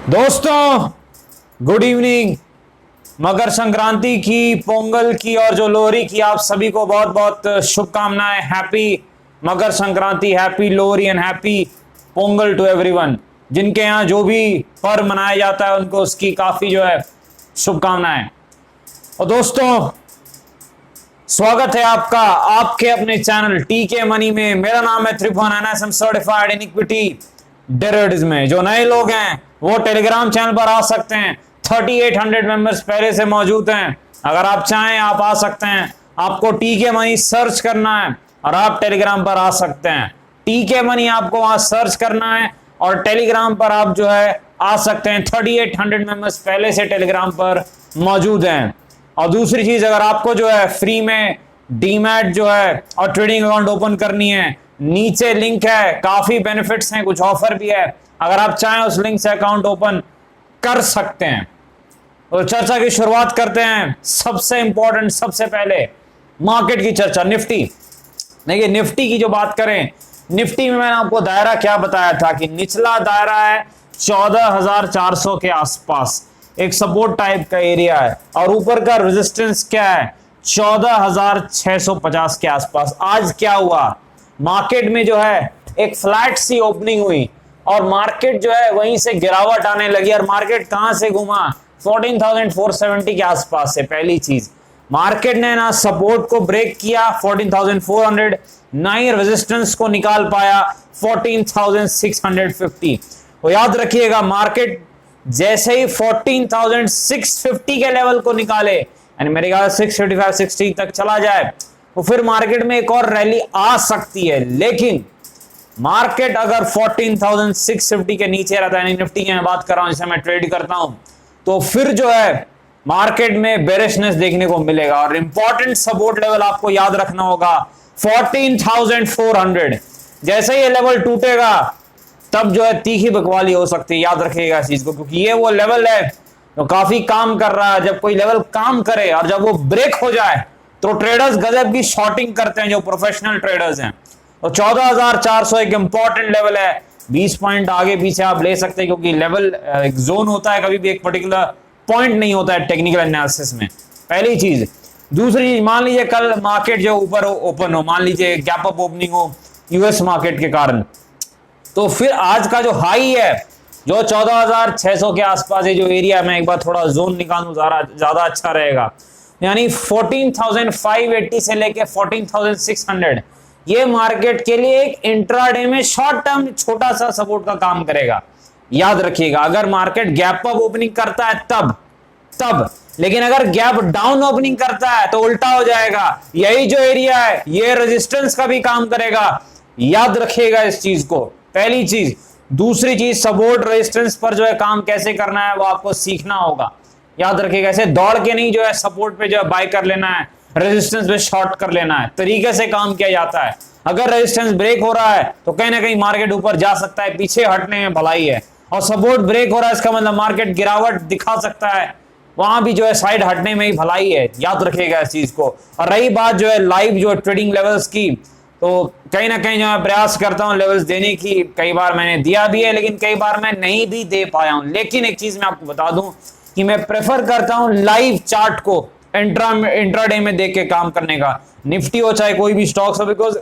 दोस्तों good evening. Makar Sankranti की, पोंगल की और जो लोहरी की आप सभी को बहुत बहुत शुभकामनाएं। Happy Makar Sankranti, happy Lohri and happy Pongal to everyone. जिनके यहाँ जो भी पर्व मनाया जाता है उनको उसकी काफी जो है शुभकामनाएं। और दोस्तों स्वागत है आपका आपके अपने चैनल टीके मनी में। मेरा नाम है Tribhuvan, NSM certified in equity derivatives में। जो नए लोग हैं वो टेलीग्राम चैनल पर आ सकते हैं। 3800 मेंबर्स पहले से मौजूद हैं। अगर आप चाहें आप आ सकते हैं। आपको टीके मनी सर्च करना है और आप टेलीग्राम पर आ सकते हैं। टीके मनी आपको वहां सर्च करना है और टेलीग्राम पर आप जो है आ सकते हैं। 3800 मेंबर्स पहले से टेलीग्राम पर मौजूद हैं। और दूसरी चीज, अगर आपको जो है फ्री में डीमैट जो है और ट्रेडिंग अकाउंट ओपन करनी है, नीचे लिंक है, काफी बेनिफिट्स हैं, कुछ ऑफर भी है। अगर आप चाहें उस लिंक से अकाउंट ओपन कर सकते हैं। तो चर्चा की शुरुआत करते हैं। सबसे इंपॉर्टेंट, सबसे पहले मार्केट की चर्चा। निफ्टी, देखिए निफ्टी की जो बात करें, निफ्टी में मैंने आपको दायरा क्या बताया था कि निचला दायरा है 14,400 के आसपास, एक सपोर्ट टाइप का एरिया है, और ऊपर का रेजिस्टेंस क्या है 14,650 के आसपास। आज क्या हुआ, मार्केट में जो है एक फ्लैट सी ओपनिंग हुई और मार्केट जो है वहीं से गिरावट आने लगी। और मार्केट कहां से घूमा, 14,470 के आसपास से। पहली चीज, मार्केट ने ना सपोर्ट को ब्रेक किया 14,400, ना ही रेजिस्टेंस को निकाल पाया 14,650। तो याद रखिएगा, मार्केट जैसे ही 14,650 के लेवल को निकाले, यानी मेरे ख्याल 655 60 तक चला जाए, तो फिर मार्केट में एक और रैली आ सकती है। लेकिन मार्केट अगर 14,650 के नीचे रहता है, यानी निफ्टी की मैं बात कर रहा हूं जिसे मैं ट्रेड करता हूं, तो फिर जो है मार्केट में बेरिशनेस देखने को मिलेगा। और इंपॉर्टेंट सपोर्ट लेवल आपको याद रखना होगा 14,400। जैसे ये लेवल टूटेगा तब जो है तीखी बकवाली हो सकती है। याद रखिएगा इस चीज को, क्योंकि ये वो लेवल है जो काफी काम कर रहा है। जब कोई लेवल काम करे और जब वो ब्रेक हो जाए तो ट्रेडर्स गजब की शॉर्टिंग करते हैं, जो प्रोफेशनल ट्रेडर्स हैं। तो 14,400 एक इंपॉर्टेंट लेवल है। 20 पॉइंट आगे पीछे आप ले सकते हैं, क्योंकि लेवल एक जोन होता है, कभी भी एक पर्टिकुलर पॉइंट नहीं होता है टेक्निकल एनालिसिस में। पहली चीज। दूसरी चीज, मान लीजिए कल मार्केट जो ऊपर ओपन हो, मान लीजिए गैप अप ओपनिंग हो यूएस मार्केट के कारण, तो फिर आज का जो हाई है जो 14,600 के आसपास है, जो एरिया में एक बार थोड़ा जोन निकालूं ज्यादा अच्छा रहेगा, यानी 14,580 से लेके 14,600, ये मार्केट के लिए एक इंट्राडे में शॉर्ट टर्म छोटा सा सपोर्ट का काम करेगा। याद रखिएगा, अगर मार्केट गैप अप ओपनिंग करता है तब, लेकिन अगर गैप डाउन ओपनिंग करता है तो उल्टा हो जाएगा। यही जो एरिया है ये रेजिस्टेंस का भी काम करेगा। याद रखिएगा इस चीज को, पहली चीज। दूसरी चीज, सपोर्ट रेजिस्टेंस पर जो है काम कैसे करना है वो आपको सीखना होगा। याद रखिएगा, ऐसे दौड़ के नहीं जो है सपोर्ट पे जो है बाय कर लेना है, रेजिस्टेंस पे शॉर्ट कर लेना है। तरीके से काम किया जाता है। अगर रेजिस्टेंस ब्रेक हो रहा है तो कहीं ना कहीं मार्केट ऊपर जा सकता है, पीछे हटने में भलाई है। और सपोर्ट ब्रेक हो रहा है इसका मतलब मार्केट गिरावट दिखा सकता है, वहां भी जो है साइड हटने में ही भलाई है। याद रखिएगा इस चीज को। और रही बात जो है लाइव जो ट्रेडिंग लेवल्स की, तो कहीं ना कहीं जो मैं प्रयास करता हूं लेवल्स देने की, कई बार मैंने दिया भी है लेकिन कई बार मैं नहीं भी दे पाया हूं। लेकिन एक चीज मैं आपको बता दूं कि मैं प्रेफर करता हूं लाइव चार्ट को इंट्राडे में देख के काम करने का, निफ्टी हो चाहे कोई भी स्टॉक्स हो। बिकॉज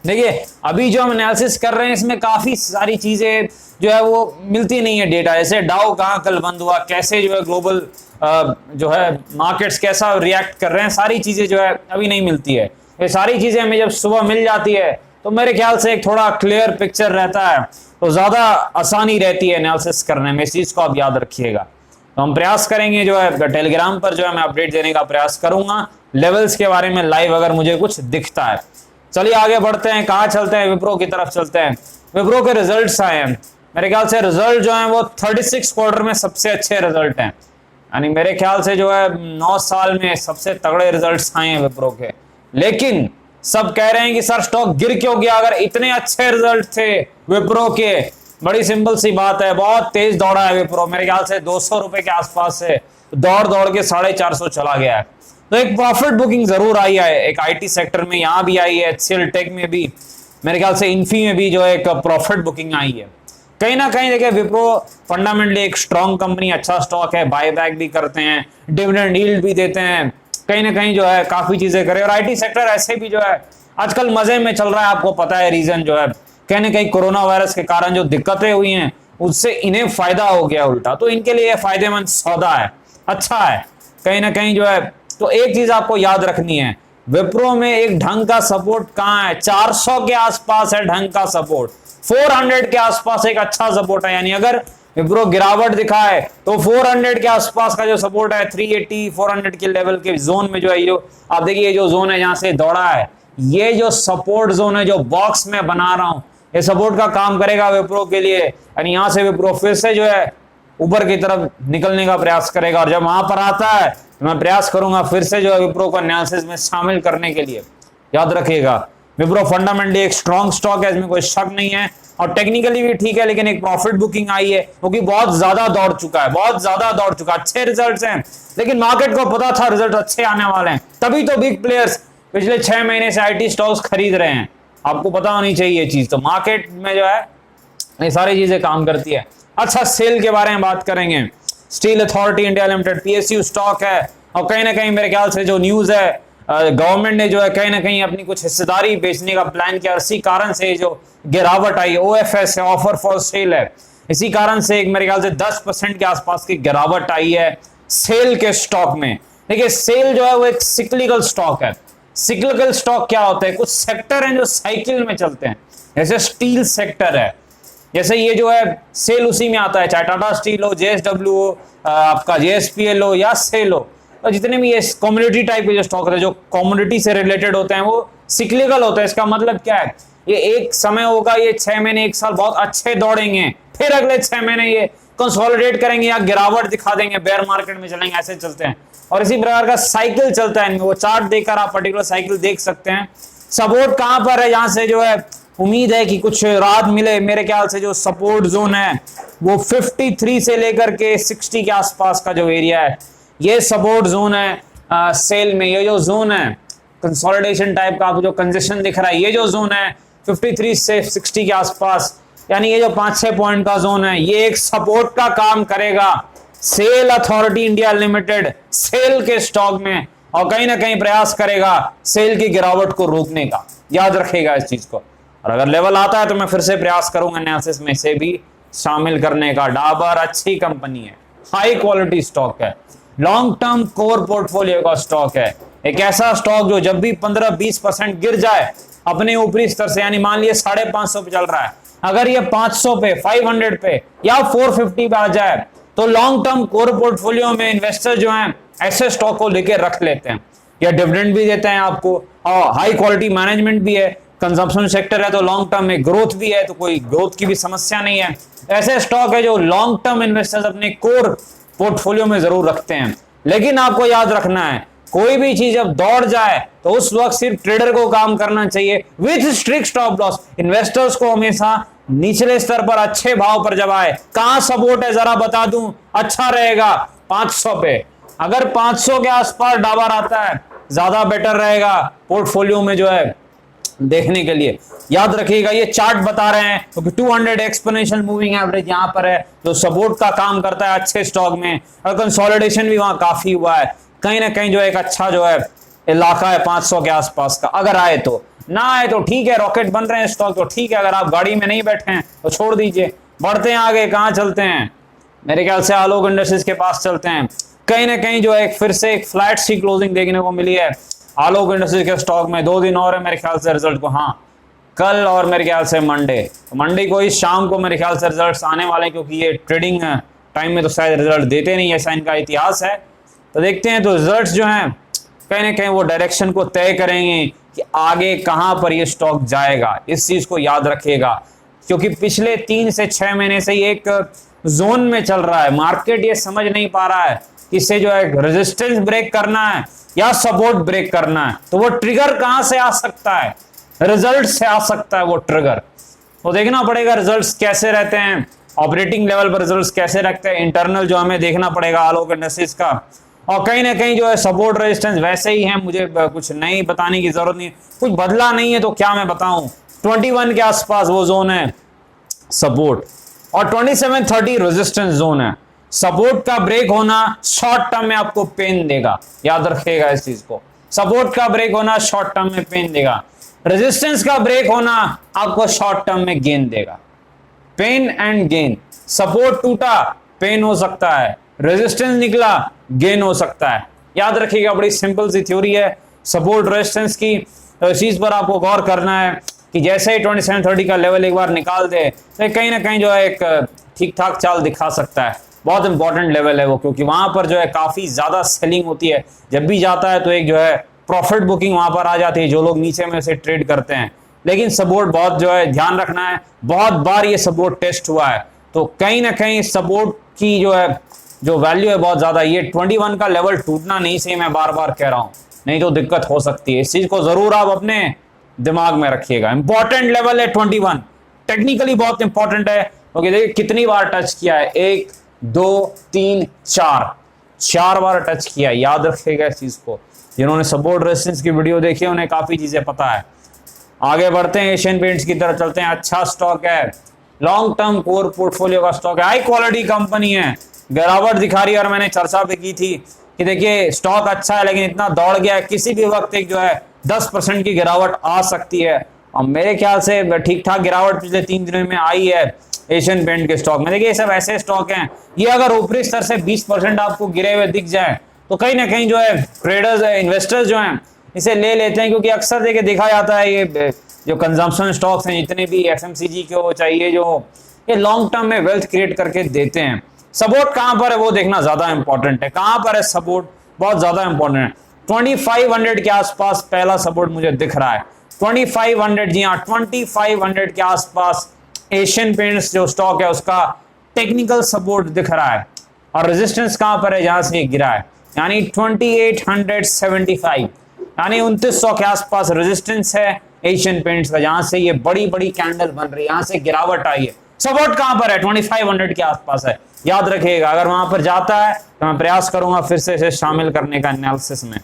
देखिए अभी जो हम एनालिसिस कर रहे हैं इसमें काफी सारी चीजें जो है वो मिलती नहीं है डेटा। जैसे डाउ कहां कल बंद हुआ, कैसे जो है ग्लोबल जो है मार्केट्स कैसा रिएक्ट कर रहे हैं, सारी चीजें जो है अभी नहीं मिलती है। ये सारी चीजें हमें जब सुबह मिल जाती है तो मेरे ख्याल से एक थोड़ा क्लियर पिक्चर रहता है, तो ज्यादा आसानी रहती है एनालिसिस करने में। इस चीज को आप याद रखिएगा। तो हम प्रयास करेंगे जो है टेलीग्राम पर जो है मैं अपडेट देने का प्रयास करूंगा लेवल्स के बारे में लाइव, अगर मुझे कुछ दिखता है। चलिए आगे बढ़ते हैं, कहां चलते हैं, विप्रो की तरफ चलते हैं। विप्रो के रिजल्ट्स आए हैं। मेरे ख्याल से रिजल्ट जो है वो 36 क्वार्टर में सबसे अच्छे रिजल्ट हैं, यानी मेरे ख्याल से जो है 9 साल में सबसे तगड़े रिजल्ट्स आए हैं विप्रो के। लेकिन सब कह रहे हैं कि सर स्टॉक गिर क्यों गया, अगर इतने अच्छे रिजल्ट थे विप्रो के। बड़ी सिंपल सी बात है, बहुत तेज दौड़ा है विप्रो। मेरे ख्याल से 200 रुपए के आसपास से दौड़ के 450 चला गया है। तो एक प्रॉफिट बुकिंग जरूर आई है, एक आईटी सेक्टर में यहां भी आई है, एचसीएल टेक में भी, मेरे ख्याल से इन्फी में भी जो है एक प्रॉफिट बुकिंग आई है। कहीं ना कहीं देखिए विप्रो फंडामेंटली एक स्ट्रॉन्ग कंपनी, अच्छा स्टॉक है, बायबैक भी करते हैं, डिविडेंड यील्ड भी देते हैं, कहीं ना कहीं जो है काफी चीजें करे। और आईटी सेक्टर ऐसे भी जो है आजकल मजे में चल रहा है, आपको पता है रीजन जो है कहीं ना कहीं कोरोना वायरस के कारण जो दिक्कतें हुई हैं उससे इन्हें फायदा हो गया उल्टा, तो इनके लिए फायदेमंद सौदा है, अच्छा है कहीं ना कहीं जो है। तो एक चीज आपको याद रखनी है, विप्रो में एक ढंग का सपोर्ट कहां है, 400 के आसपास है ढंग का सपोर्ट, 400 के आसपास एक अच्छा सपोर्ट है। यानी अगर विप्रो गिरावट दिखाए तो 400 के आसपास का जो सपोर्ट है, 380 400 के लेवल के जोन में जो है, जो आप देखिए जो जोन है जहां से दौड़ा है, ये जो सपोर्ट जोन है जो बॉक्स में बना रहा हूं, ये सपोर्ट का काम करेगा विप्रो के लिए। यानी यहां से विप्रो फिर से जो है ऊपर की तरफ निकलने का प्रयास करेगा, और जब वहां पर आता है तो मैं प्रयास करूंगा फिर से जो है विप्रो को एनालिसिस में शामिल करने के लिए। याद रखिएगा विप्रो फंडामेंटली एक स्ट्रॉन्ग स्टॉक है, इसमें कोई शक नहीं है, और टेक्निकली भी ठीक है, लेकिन एक प्रॉफिट बुकिंग आई है क्योंकि बहुत ज्यादा दौड़ चुका है, बहुत ज्यादा दौड़ चुका है, अच्छे रिजल्ट्स हैं, लेकिन मार्केट को पता था रिजल्ट अच्छे आने वाले हैं, तभी तो बिग प्लेयर्स पिछले 6 महीने से आईटी स्टॉक्स खरीद रहे हैं। आपको पता होनी चाहिए ये चीज, तो मार्केट में जो है ये सारी चीजें काम करती है। अच्छा, सेल के बारे में बात करेंगे। Steel authority India limited PSU stock है, और कहीं ना कहीं मेरे ख्याल से जो न्यूज है गवर्नमेंट ने जो है कहीं ना कहीं अपनी कुछ हिस्सेदारी बेचने का प्लान किया, इसी कारण से जो गिरावट आई, ओएफएस है, ऑफर फॉर सेल है, इसी कारण से एक मेरे ख्याल से 10% के आसपास की गिरावट आई है सेल के स्टॉक में। देखिए सेल जो है वो एक सिक्लिकल स्टॉक है। सिक्लिकल स्टॉक क्या होता है, कुछ सेक्टर हैं जो साइकिल में चलते हैं, जैसे स्टील सेक्टर है, जैसे ये जो है सेल उसी में आता है, चाहे टाटा स्टील हो, जेएसडब्ल्यू हो, आपका जेएसपीएल हो या सेल हो, और जितने भी ये कम्युनिटी टाइप के जो स्टॉक है जो कम्युनिटी से रिलेटेड होते हैं वो सिक्लिकल होता है। इसका मतलब क्या है, ये एक समय होगा, ये 6 महीने 1 साल बहुत अच्छे दौड़ेंगे, फिर अगले 6 महीने ये कंसोलिडेट करेंगे या गिरावट दिखा देंगे, बेयर मार्केट में चलेंगे, ऐसे चलते हैं, और इसी प्रकार का साइकिल चलता है इनमें। वो चार्ट देखकर आप पर्टिकुलर साइकिल देख सकते हैं। सपोर्ट कहां पर है, यहां से जो है उम्मीद है कि कुछ राहत मिले। मेरे ख्याल से जो सपोर्ट जोन है वो 53 से लेकर के 60 के आसपास का जो एरिया है, ये सपोर्ट जोन है सेल में। ये जो जोन है कंसोलिडेशन टाइप का, आपको जो कंजेशन दिख रहा है, ये जो जोन है 53 से 60 के आसपास, यानी ये जो 5-6 पॉइंट का जोन है, ये एक सपोर्ट का काम करेगा SAIL authority India limited SAIL के स्टॉक में, और कहीं ना कहीं प्रयास करेगा सेल की गिरावट को रोकने का। याद रखेगा इस चीज को, और अगर लेवल आता है तो मैं फिर से प्रयास करूंगा एनालिसिस में से भी शामिल करने का। डाबर अच्छी कंपनी है, हाई क्वालिटी स्टॉक है, लॉन्ग टर्म कोर पोर्टफोलियो का स्टॉक है, एक ऐसा स्टॉक जो जब भी 15-20% गिर जाए अपने ऊपरी स्तर से, यानी मान लिया 550 पे चल रहा है, अगर ये 500 पे, 500 पे या 450 पे आ जाए तो लॉन्ग टर्म कोर पोर्टफोलियो में इन्वेस्टर जो हैं ऐसे स्टॉक को लेके रख लेते हैं, या डिविडेंड भी देते हैं आपको, और हाई क्वालिटी मैनेजमेंट भी है, कंजम्पशन सेक्टर है, तो लॉन्ग टर्म में ग्रोथ भी है, तो कोई ग्रोथ की भी समस्या नहीं है। ऐसे स्टॉक है जो लॉन्ग टर्म इन्वेस्टर्स अपने कोर पोर्टफोलियो में जरूर रखते हैं। लेकिन आपको याद रखना है, कोई भी चीज जब दौड़ जाए तो उस वक्त सिर्फ ट्रेडर को काम करना चाहिए with strict stop loss. Investors को हमेशा निचले स्तर पर अच्छे भाव पर जब आए, कहां सपोर्ट है जरा बता दूं, अच्छा रहेगा 500 पे, अगर 500 के आसपास डाबर आता है ज्यादा बेटर रहेगा पोर्टफोलियो में जो है देखने के लिए। याद रखिएगा ये चार्ट बता रहे हैं क्योंकि 200 एक्सपोनेंशियल मूविंग एवरेज यहां पर है जो सपोर्ट का काम करता है अच्छे स्टॉक में, और कंसोलिडेशन भी वहां काफी हुआ है, कहीं ना कहीं जो एक अच्छा जो है इलाका है 500 के आसपास का। अगर आए तो, ना आए तो ठीक है, रॉकेट बन रहे हैं स्टॉक तो ठीक है, अगर आप गाड़ी में नहीं बैठे हैं तो छोड़ दीजिए, बढ़ते हैं आगे। कहां चलते हैं, मेरे ख्याल से आलोक इंडस्ट्रीज के पास चलते हैं। कहीं ना कहीं जो है फिर से एक फ्लैट सी क्लोजिंग देखने को मिली है आलोक इंडस्ट्रीज के स्टॉक में। 2 दिन और है मेरे ख्याल से रिजल्ट को, हाँ कल और मेरे ख्याल से मंडे, तो मंडे को ही शाम को मेरे ख्याल से रिजल्ट्स आने वाले हैं, क्योंकि ये ट्रेडिंग टाइम में तो शायद रिजल्ट देते नहीं, ऐसा इनका इतिहास है। तो देखते हैं, तो रिजल्ट्स जो हैं कहीं ना कहीं वो डायरेक्शन को तय करेंगे कि आगे कहां पर ये स्टॉक जाएगा। इस चीज को याद रखिएगा, क्योंकि पिछले 3 से 6 महीने से ये एक जोन में चल रहा है, मार्केट ये समझ नहीं पा रहा है कि इसे जो है रेजिस्टेंस ब्रेक करना है या सपोर्ट ब्रेक करना है। तो वो ट्रिगर कहां से आ सकता है, रिजल्ट से आ सकता है वो ट्रिगर। तो देखना पड़ेगा रिजल्ट्स कैसे रहते हैं, ऑपरेटिंग लेवल पर रिजल्ट्स कैसे रखते हैं, इंटरनल जो हमें देखना पड़ेगा आलोक इंडस्ट्रीज का। और कहीं ना कहीं जो है सपोर्ट रेजिस्टेंस वैसे ही है, मुझे कुछ नहीं बताने की जरूरत नहीं, कुछ बदला नहीं है तो क्या मैं बताऊं। 21 के आसपास वो जोन है सपोर्ट, और 2730 रेजिस्टेंस जोन है। सपोर्ट का ब्रेक होना शॉर्ट टर्म में आपको पेन देगा, याद रखिएगा इस चीज को। सपोर्ट का ब्रेक होना शॉर्ट टर्म में पेन देगा, रेजिस्टेंस का ब्रेक होना आपको शॉर्ट टर्म में गेन देगा। Pain and gain. सपोर्ट टूटा, पेन हो सकता है, रेजिस्टेंस निकला, गेन हो सकता है। याद रखिएगा, बड़ी सिंपल सी थ्योरी है सपोर्ट रेजिस्टेंस की। तो इस चीज पर आपको गौर करना है कि जैसे ही 2730 का लेवल एक बार निकाल दे तो कहीं ना कहीं जो है एक ठीक ठाक चाल दिखा सकता है। बहुत इंपॉर्टेंट लेवल है वो, क्योंकि वहां पर जो है काफी ज्यादा सेलिंग होती है। जब भी जाता है तो एक जो है प्रॉफिट बुकिंग वहां पर आ जाती है, जो लोग नीचे में से ट्रेड करते हैं। लेकिन सपोर्ट बहुत जो है ध्यान रखना है, बहुत बार ये सपोर्ट टेस्ट हुआ है, तो कहीं ना कहीं सपोर्ट की जो है जो वैल्यू है बहुत ज्यादा। ये 21 का लेवल टूटना नहीं चाहिए, मैं बार बार कह रहा हूं, नहीं तो दिक्कत हो सकती है। इस चीज को जरूर आप अपने दिमाग में रखिएगा। इंपॉर्टेंट लेवल है 21, टेक्निकली बहुत इंपॉर्टेंट है, क्योंकि देखिए कितनी बार टच किया है, 1 2 3 4 बार टच किया है। याद रखिएगा इस चीज को। जिन्होंने सपोर्ट रेजिस्टेंस की वीडियो देखी है उन्हें काफी चीजें पता है। आगे बढ़ते हैं, एशियन पेंट्स की तरफ चलते हैं। अच्छा स्टॉक है, लॉन्ग टर्म कोर पोर्टफोलियो का स्टॉक है, हाई क्वालिटी कंपनी है, गिरावट दिखा रही है। और मैंने चर्चा भी की थी कि देखिए स्टॉक अच्छा है लेकिन इतना दौड़ गया है, किसी भी वक्त एक जो है 10% की गिरावट आ सकती है। और मेरे ख्याल से ठीक ठाक गिरावट पिछले 3 दिनों में आई है एशियन पेंट के स्टॉक में। देखिए ये सब ऐसे स्टॉक हैं, ये अगर ऊपरी स्तर से 20% आपको गिरे हुए दिख जाए तो कहीं ना कहीं जो है ट्रेडर्स इन्वेस्टर्स जो हैं इसे ले लेते हैं, क्योंकि अक्सर देखिए देखा जाता है ये जो कंजम्पशन स्टॉक्स हैं जितने भी एफएमसीजी के हो चाहिए, जो ये लॉन्ग टर्म में वेल्थ क्रिएट करके देते हैं। सपोर्ट कहां पर है वो देखना ज्यादा इंपॉर्टेंट है। कहां पर है सपोर्ट, बहुत ज्यादा इंपॉर्टेंट है। 2500 के आसपास पहला सपोर्ट मुझे दिख रहा है, 2500। जी हाँ, 2500 के आसपास एशियन पेंट्स जो स्टॉक है उसका टेक्निकल सपोर्ट दिख रहा है। और रेजिस्टेंस कहां पर है, जहां से ये गिरा है, यानी 2875, यानी 2900 के आसपास रेजिस्टेंस है एशियन पेंट्स का, जहां से ये बड़ी बड़ी कैंडल बन रही है, यहां से गिरावट आई है। सपोर्ट कहां पर है, 2500 के आसपास है। याद रखिएगा, अगर वहां पर जाता है तो मैं प्रयास करूंगा फिर से इसे शामिल करने का एनालिसिस में।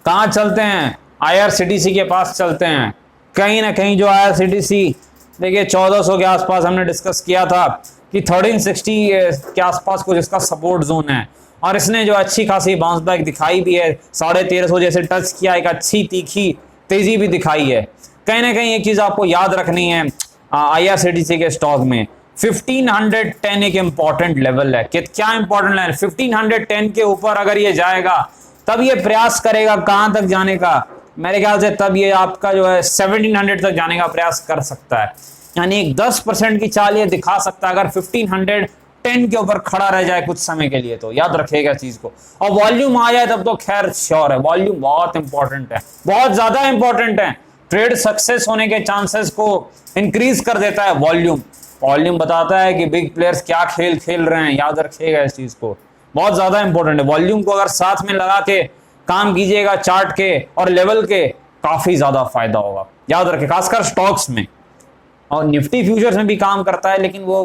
कहां चलते हैं, आईआरसीटीसी के पास चलते हैं। कहीं ना कहीं जो आईआरसीटीसी देखिए 1400 के आसपास हमने डिस्कस किया था कि 1360 के आसपास कुछ इसका सपोर्ट जोन है, और इसने जो अच्छी खासी बाउंस बैक दिखाई भी है, 1350 जैसे टच किया, एक अच्छी तीखी तेजी भी दिखाई है। कहीं ना कहीं एक चीज आपको याद रखनी है आईआरसीटीसी के स्टॉक में, 1510 एक इंपॉर्टेंट लेवल है। क्या इंपॉर्टेंट लेवल, 1510 के ऊपर अगर ये जाएगा तब ये प्रयास करेगा कहां तक जाने का, मेरे ख्याल से तब ये आपका जो है 1700 तक जाने का प्रयास कर सकता है। यानी एक 10% की चाल ये दिखा सकता है अगर 1510 के ऊपर खड़ा रह जाए कुछ समय के लिए, तो याद रखिएगा चीज को। और वॉल्यूम आ जाए तब तो खैर श्योर है, वॉल्यूम बहुत इंपॉर्टेंट है, बहुत ज्यादा इंपॉर्टेंट है। ट्रेड सक्सेस होने के चांसेस को इंक्रीज कर देता है वॉल्यूम। वॉल्यूम बताता है कि बिग प्लेयर्स क्या खेल खेल रहे हैं, याद रखिएगा इस चीज को, बहुत ज्यादा इंपॉर्टेंट है। वॉल्यूम को अगर साथ में लगा के काम कीजिएगा चार्ट के और लेवल के, काफी ज्यादा फायदा होगा, याद रखिए, खासकर स्टॉक्स में। और निफ्टी फ्यूचर्स में भी काम करता है, लेकिन वो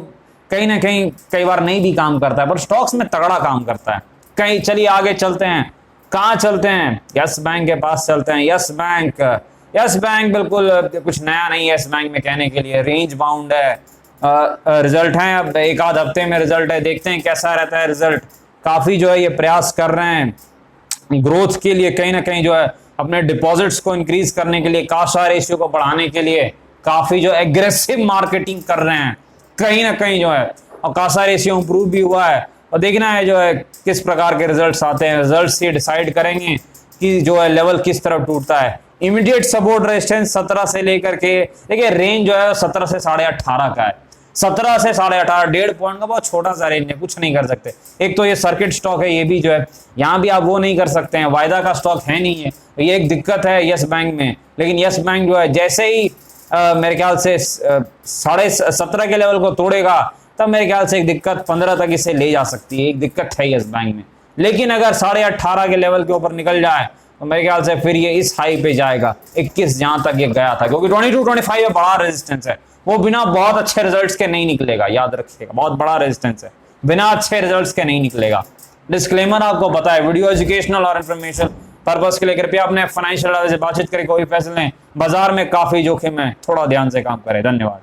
कहीं ना कहीं कई बार नहीं भी काम करता है, पर स्टॉक्स में तगड़ा काम करता है। कहीं चलिए आगे चलते हैं, कहां चलते हैं, यस बैंक के पास चलते हैं। यस बैंक, यस बैंक बिल्कुल कुछ नया नहीं है यस बैंक में कहने के लिए, रेंज बाउंड है। रिजल्ट है, अब एक आध हफ्ते में रिजल्ट है, देखते हैं कैसा रहता है रिजल्ट। काफी जो है ये प्रयास कर रहे हैं ग्रोथ के लिए, कहीं ना कहीं जो है अपने डिपॉजिट्स को इंक्रीज करने के लिए, काशा रेशियो को बढ़ाने के लिए काफी जो एग्रेसिव मार्केटिंग कर रहे हैं कहीं ना कहीं जो है, और काशा रेशियो इंप्रूव भी हुआ है। और देखना है जो है किस प्रकार के रिजल्ट्स आते हैं, रिजल्ट्स ये डिसाइड करेंगे कि जो है लेवल किस तरफ टूटता है। इमीडिएट सपोर्ट रेजिस्टेंस 17 से लेकर के, देखिए रेंज जो है 17 से 18.5 का है, 17 से 18.5, 1.5 पॉइंट का बहुत छोटा सा रेंज है, कुछ नहीं कर सकते। एक तो ये सर्किट स्टॉक है, ये भी जो है यहाँ भी आप वो नहीं कर सकते हैं, वायदा का स्टॉक है नहीं है, तो ये एक दिक्कत है यस बैंक में। लेकिन यस बैंक जो है जैसे ही मेरे ख्याल से 17.5 के लेवल को तोड़ेगा, तब मेरे ख्याल से एक दिक्कत 15 तक इसे ले जा सकती है, एक दिक्कत है यस बैंक में। लेकिन अगर 18.5 के लेवल के ऊपर निकल जाए तो मेरे ख्याल से फिर ये इस हाई पे जाएगा 21 जहां तक ये गया था, क्योंकि 22-25 में बड़ा रेजिस्टेंस है, वो बिना बहुत अच्छे रिजल्ट्स के नहीं निकलेगा, याद रखिएगा, बहुत बड़ा रेजिस्टेंस है, बिना अच्छे रिजल्ट्स के नहीं निकलेगा। डिस्क्लेमर आपको पता है, वीडियो एजुकेशनल और इन्फॉर्मेशन पर्पस के लिए, कृपया अपने फाइनेंशियल एडवाइजर से बातचीत करें, कोई फैसले लें, बाजार में काफी जोखिम है, थोड़ा ध्यान से काम करें। धन्यवाद।